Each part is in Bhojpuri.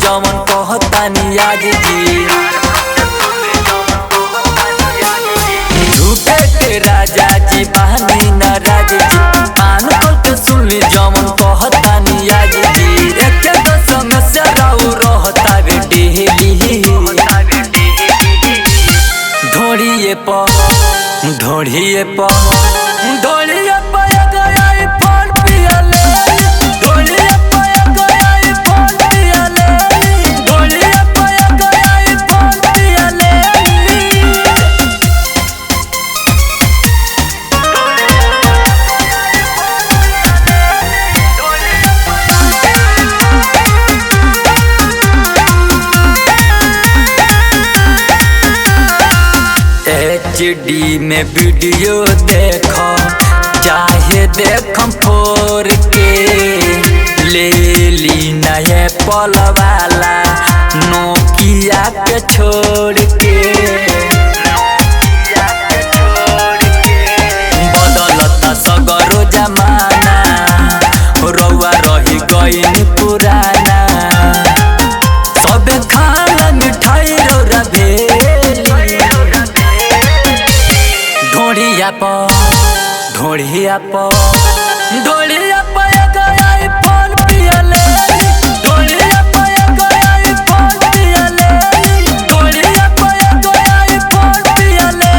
जमन कहतानी आज जी। झूठे के राजा जी बहानी नाराज जी, कान खोल के सुन ली जमन कहतानी आज जी। एक दो समस्या रहू रहता बे डेली, ढोड़िए प ढोड़िए प ढोड़िए प गया फोन पियाले, ढोड़िए प गया फोन पियाले, ढोड़िए प गया फोन पियाले। HD में वीडियो देखो चाहे देखम 4K, ले ली नए पल वाला नोकिया के छोड़ के। बदलता सगरो जमाना, रउआ रही गई पुराना। सब खाला मिठाई रौरा भेली, ढोड़िया प ढोड़िया प ढोड़िया प गया फोन पियाले, ढोड़िया प गया फोन पियाले, ढोड़िया प गया फोन पियाले।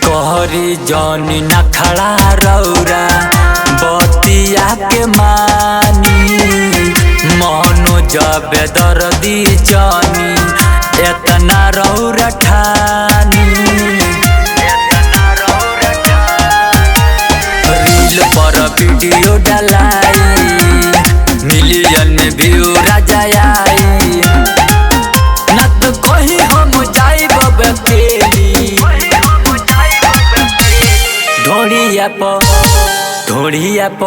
कहरी जानी न खड़ा रौरा बतिया के मानी, मनो जब दर्दी जानी एतना रौरा ठानी। रील पर वीडियो डलाई, मिलियन में व्यू राजा आई। न तो कहीं हम जाइब अकेली, ढोड़िया प ढोड़िया प